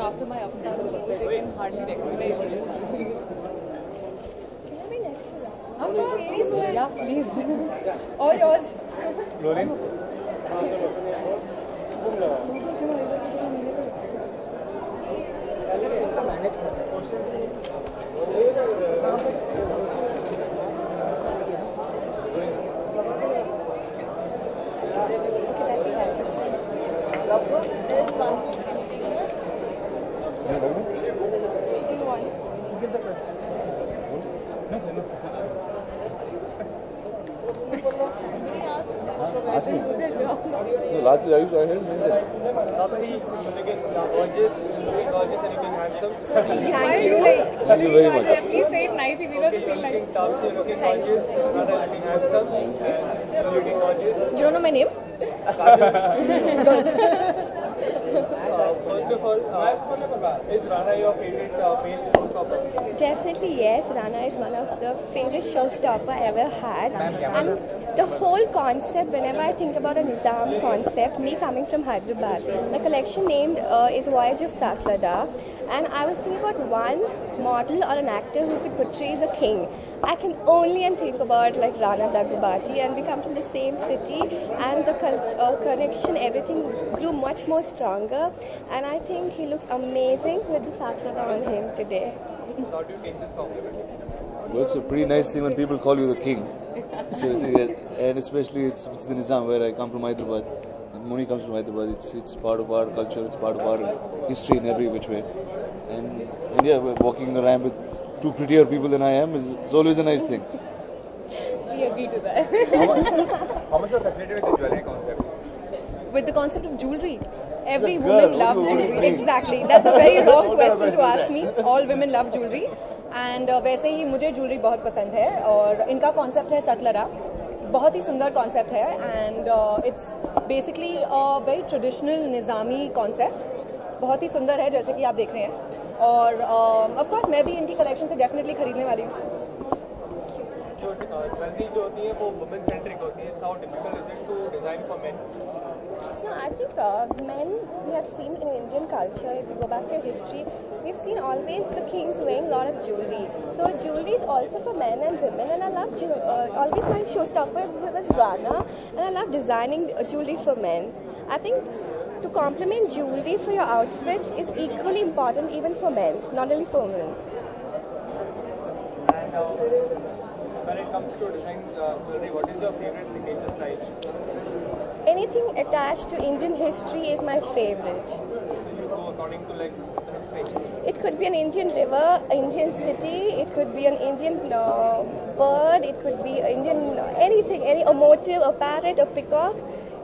After my uptown visit, I can hardly recognize this. Can I be next to Rana? Of course, please go ahead. Yeah, please. All yours. Lorin? There's one. Do you want? Lastly, I held Gorgeous, and you can handsome. Why are you like? Thank you very much. Please say it nicely. We don't feel like. Tapsi, you're looking gorgeous. Rana looking handsome. And you're looking gorgeous. You don't know my name? First of all, is Rana your favorite male showstopper? Definitely yes. Rana is one of the favorite showstopper I ever had. And the whole concept, whenever I think about a Nizam concept, me coming from Hyderabad, my collection named is Voyage of Satlada. And I was thinking about one model or an actor who could portray the king. I can only think about like Rana Daggubati, and we come from the same city, and the connection, everything grew much more stronger. And I think he looks amazing with the Satlada on him today. How do you take this compliment? Well, it's a pretty nice thing when people call you the king. So, and especially it's the Nizam, where I come from Hyderabad. And Moni comes from Hyderabad. It's part of our culture. It's part of our history in every which way. And yeah, we're walking around with two prettier people than I am. It's always a nice thing. We agree to that. How much you're fascinated with the jewelry concept? With the concept of jewelry. Every Girl, woman what loves do you want jewelry. to think? Exactly. That's a very wrong question to ask me. All women love jewelry. And वैसे ही मुझे jewelry बहुत पसंद है और इनका concept है सतलरा. बहुत ही सुंदर concept है and it's basically a very traditional Nizami concept. बहुत ही सुंदर है जैसे कि आप देख रहे हैं और of course मैं भी इनकी collection से definitely खरीदने वाली हूँ. जो ज्वेलरी जो होती है वो वुमेन सेंट्रिक होती है. How difficult is it to design for men? No, I think men, we have seen in Indian culture, if you go back to your history, we've seen always the kings wearing a lot of jewelry. So jewelry is also for men and women, and I love always my showstopper was Rana, and I love designing jewelry for men. I think to complement jewelry for your outfit is equally important even for men, not only for women. And when it comes to designing jewelry, what is your favorite signature style? Anything attached to Indian history is my favorite. So you go according to like the history. It could be an Indian river, Indian city, it could be an Indian bird, it could be Indian anything, a motive, a parrot, a peacock,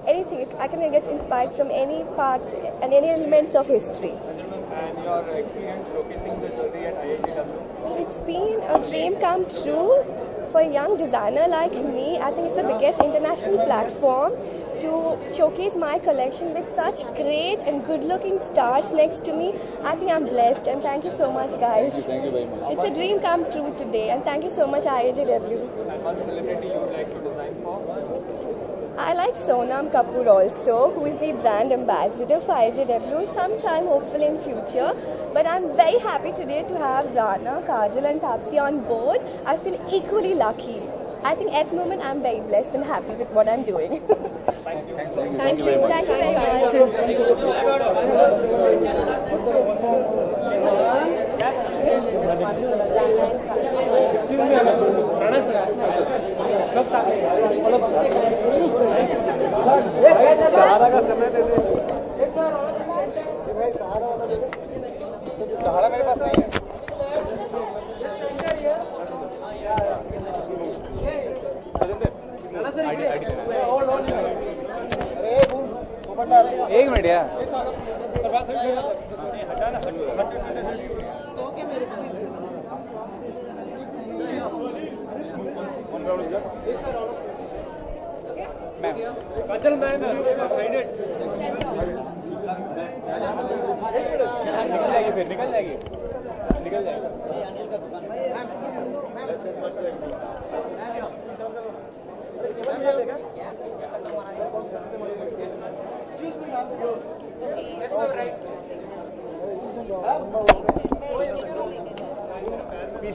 anything. I can get inspired from any parts and any elements of history. And your experience showcasing the jewelry at IITW? It's been a dream come true for a young designer like me. I think it's the biggest international platform to showcase my collection with such great and good-looking stars next to me. I think I'm blessed, and thank you so much, guys. Thank you very much. It's a dream come true today, and thank you so much, IIJW. And one celebrity you would like to design for? I like Sonam Kapoor also, who is the brand ambassador for IIJW, sometime hopefully in future. But I'm very happy today to have Rana, Kajal and Tapsi on board. I feel equally lucky. I think at the moment I'm very blessed and happy with what I'm doing. Thank you. Thank you very much. सहारा का समय दे दे. सहारा मेरे पास नहीं है. एक minute यार. Kajal man, decided. निकल जाएगी. That's as much like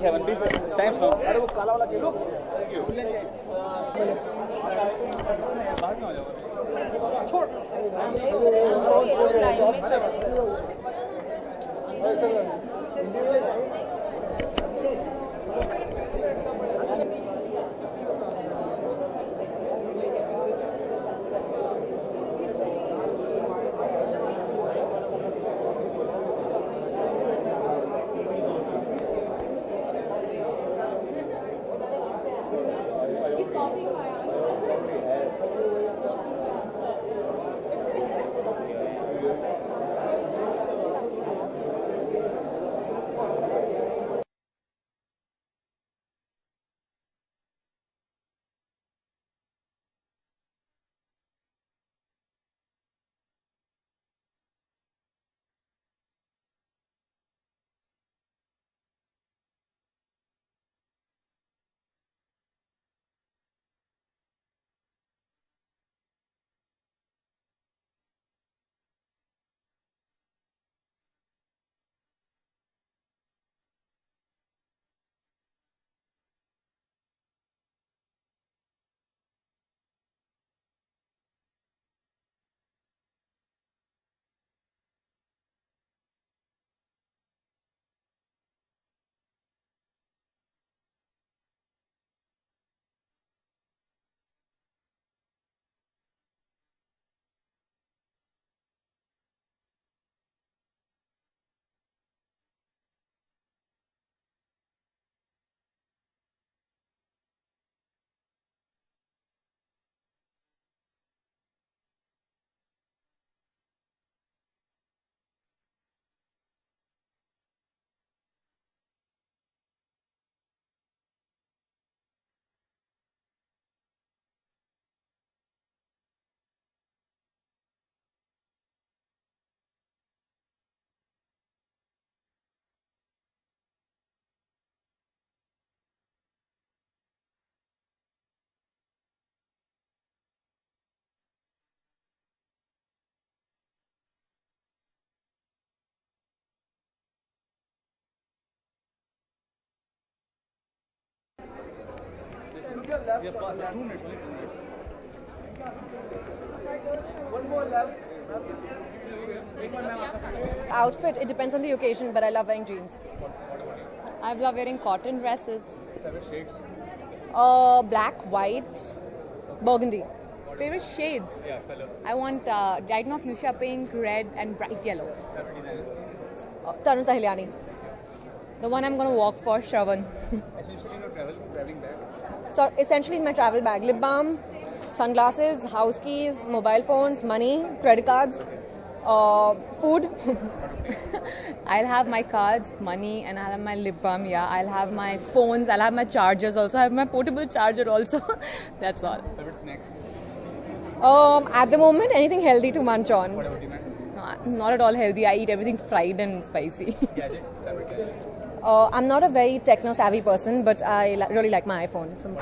27 please. Time's now. Outfit, it depends on the occasion, but I love wearing jeans. I love wearing cotton dresses. Favorite shades? Black, white, burgundy. Favorite shades? Yeah, color. I want diagonal fuchsia pink, red, and bright yellows. Favorite designer? Tarun Tahiliani. The one I'm gonna walk for, Shravan. Essentially, traveling bag. So essentially in my travel bag, lip balm, sunglasses, house keys, mobile phones, money, credit cards, food. I'll have my cards, money, and I'll have my lip balm. Yeah, I'll have my phones. I'll have my chargers also. I have my portable charger also. That's all. Favorite snacks? At the moment, anything healthy to munch on. What about you, man? No, not at all healthy. I eat everything fried and spicy. Gadget? Favorite gadget? I'm not a very techno-savvy person, but I really like my iPhone. So.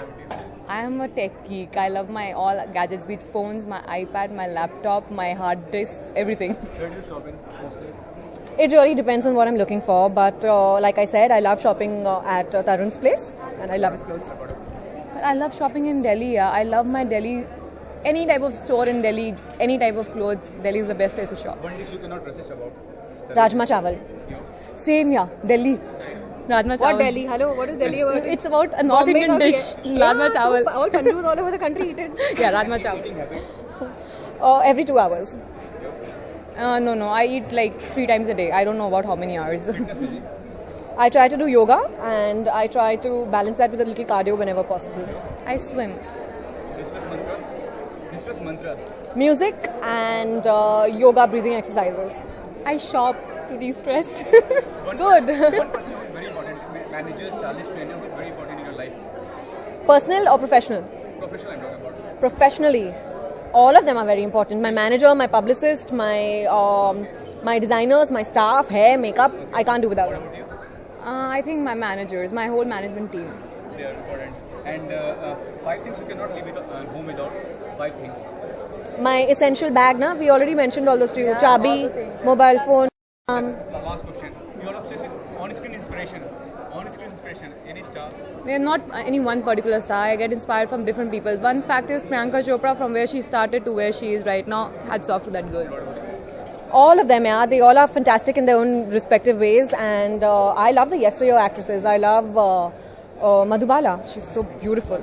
I am a tech geek. I love my all gadgets, be it phones, my iPad, my laptop, my hard disks, everything. Where do you shopping mostly? It really depends on what I'm looking for, but like I said, I love shopping at Tarun's place, and I love his clothes. I love shopping in Delhi. Yeah. I love my Delhi. Any type of store in Delhi, any type of clothes, Delhi is the best place to shop. One dish you cannot resist about? Rajma chawal. Same, yeah. Delhi. Rajma chawal. What Delhi? Hello, what is Delhi about? It's about a North Indian dish. Rajma chawal. So all countries all over the country eat it. Yeah, Rajma chawal. Eating habits? Every 2 hours. No. I eat like 3 times a day. I don't know about how many hours. I try to do yoga and I try to balance that with a little cardio whenever possible. I swim. Distress mantra? Distress mantra? Music and yoga breathing exercises. I shop to de-stress. Good. One person who is very important, manager, stylist, trainer, who is very important in your life? Personal or professional? Professional I'm talking about. Professionally, all of them are very important. My manager, my publicist, my designers, my staff, hair, makeup, I can't do without them. I think my managers, my whole management team. They are important. And 5 things you cannot leave home without. 5 things. My essential bag, we already mentioned all those to you. Yeah, all Chabi, the things. mobile phone. Last question. your obsession, on-screen inspiration. On-screen inspiration, any star? They're not any one particular star. I get inspired from different people. One fact is Priyanka Chopra, from where she started to where she is right now, hats off to that girl. All of them, yeah. They all are fantastic in their own respective ways. And I love the yesteryear actresses. I love Madhubala. She's so beautiful.